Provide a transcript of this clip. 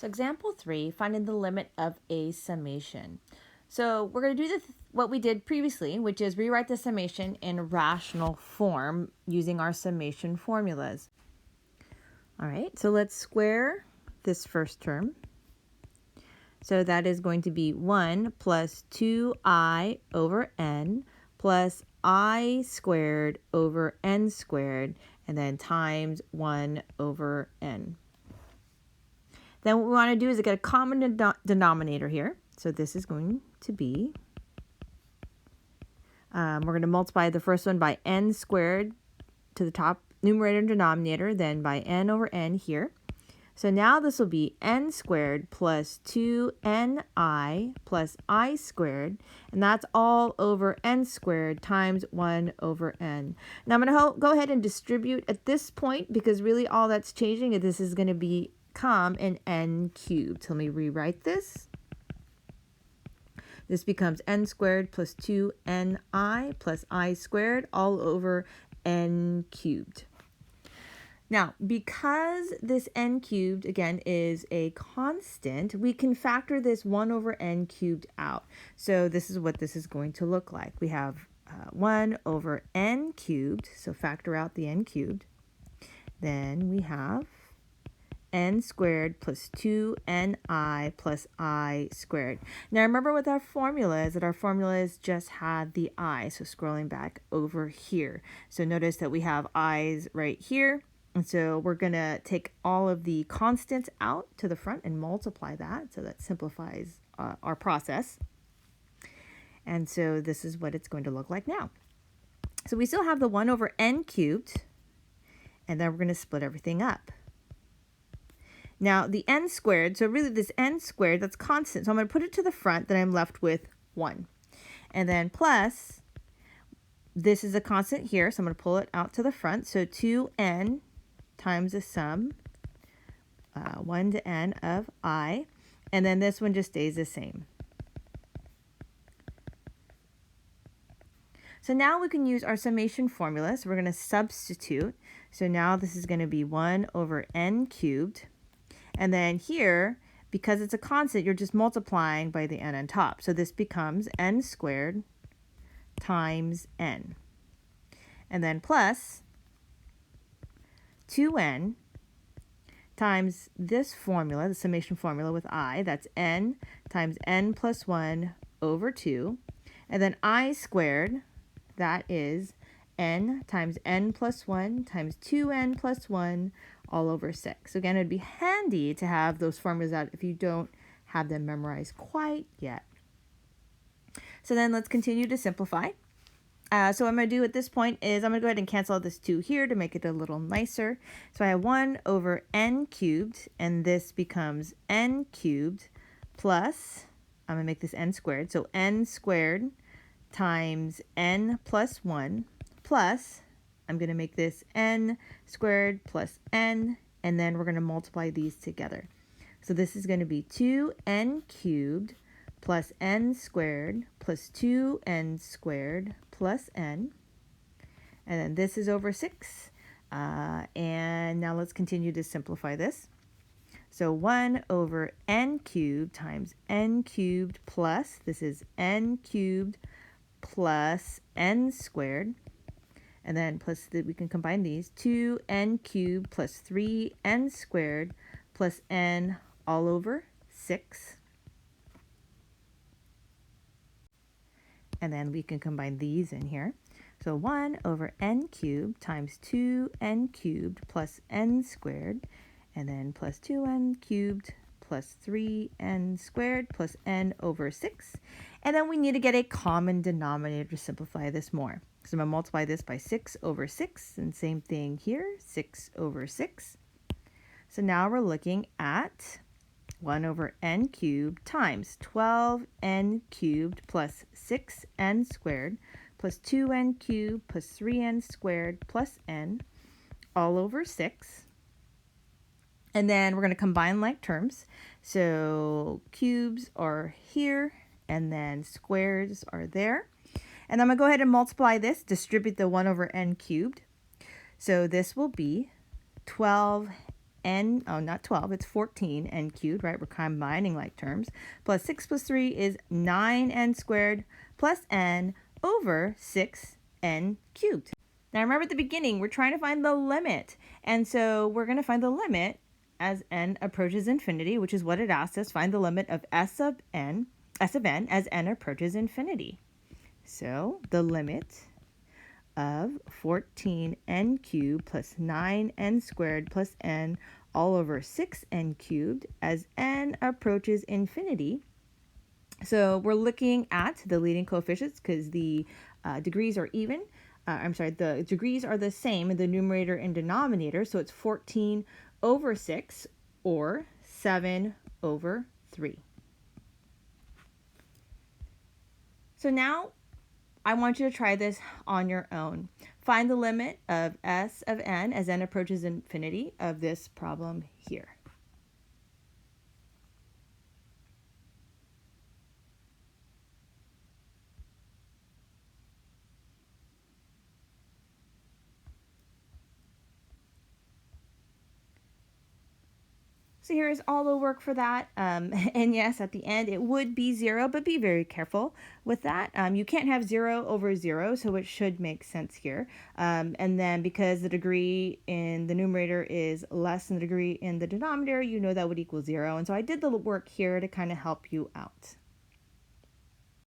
So example 3, finding the limit of a summation. So we're going to do what we did previously, which is rewrite the summation in rational form using our summation formulas. All right, so let's square this first term. So that is going to be 1 plus 2i over n plus I squared over n squared, and then times 1 over n. Then what we want to do is get a common denominator here. So this is going to be, we're going to multiply the first one by n squared to the top numerator and denominator, then by n over n here. So now this will be n squared plus 2ni plus I squared, and that's all over n squared times 1 over n. Now I'm going to go ahead and distribute at this point, because really all that's changing is this is going to become an n cubed. So let me rewrite this. This becomes n squared plus 2ni plus I squared all over n cubed. Now, because this n cubed, again, is a constant, we can factor this 1 over n cubed out. So this is what this is going to look like. We have 1 over n cubed, so factor out the n cubed. Then we have n squared plus 2ni plus I squared. Now remember with our formulas that our formulas just had the I, so scrolling back over here. So notice that we have i's right here. And so we're going to take all of the constants out to the front and multiply that. So that simplifies our process. And so this is what it's going to look like now. So we still have the 1 over n cubed. And then we're going to split everything up. Now the n squared, so really this n squared, that's constant. So I'm going to put it to the front, then I'm left with 1. And then plus, this is a constant here, so I'm going to pull it out to the front. So 2n times the sum, 1 to n of I, and then this one just stays the same. So now we can use our summation formula. So we're going to substitute. So now this is going to be 1 over n cubed. And then here, because it's a constant, you're just multiplying by the n on top. So this becomes n squared times n. And then plus 2n times this formula, the summation formula with I, that's n times n plus 1 over 2. And then I squared, that is n times n plus 1 times 2n plus 1 all over 6. So again, it'd be handy to have those formulas out if you don't have them memorized quite yet. So then let's continue to simplify. So what I'm going to do at this point is I'm going to go ahead and cancel out this 2 here to make it a little nicer. So I have 1 over n cubed, and this becomes n cubed plus, I'm going to make this n squared, so n squared times n plus 1 plus, I'm going to make this n squared plus n, and then we're going to multiply these together. So this is going to be 2n cubed plus n squared plus 2n squared plus n. And then this is over 6. And now let's continue to simplify this. So 1 over n cubed times n cubed plus, this is n cubed plus n squared. And then plus, we can combine these, 2n cubed plus 3n squared plus n all over 6. And then we can combine these in here. So 1 over n cubed times 2n cubed plus n squared, and then plus 2n cubed plus 3n squared plus n over 6. And then we need to get a common denominator to simplify this more. So I'm going to multiply this by 6 over 6, and same thing here, 6 over 6. So now we're looking at 1 over n cubed times 12n cubed plus 6n squared plus 2n cubed plus 3n squared plus n all over 6. And then we're going to combine like terms. So cubes are here, and then squares are there. And I'm going to go ahead and multiply this, distribute the 1 over n cubed. So this will be 12 n, oh, not 12, it's 14n cubed, right? We're combining like terms. Plus 6 plus 3 is 9n squared plus n over 6n cubed. Now remember at the beginning, we're trying to find the limit. And so we're going to find the limit as n approaches infinity, which is what it asked us. Find the limit of s of n as n approaches infinity. So the limit of 14n cubed plus 9n squared plus n all over 6n cubed as n approaches infinity. So we're looking at the leading coefficients because the degrees are even. The degrees are the same in the numerator and denominator. So it's 14 over 6 or 7 over 3. So now I want you to try this on your own. Find the limit of s of n as n approaches infinity of this problem here. So here's all the work for that. And yes, at the end, it would be 0, but be very careful with that. You can't have 0 over 0, so it should make sense here. And then because the degree in the numerator is less than the degree in the denominator, you know that would equal 0. And so I did the work here to kind of help you out.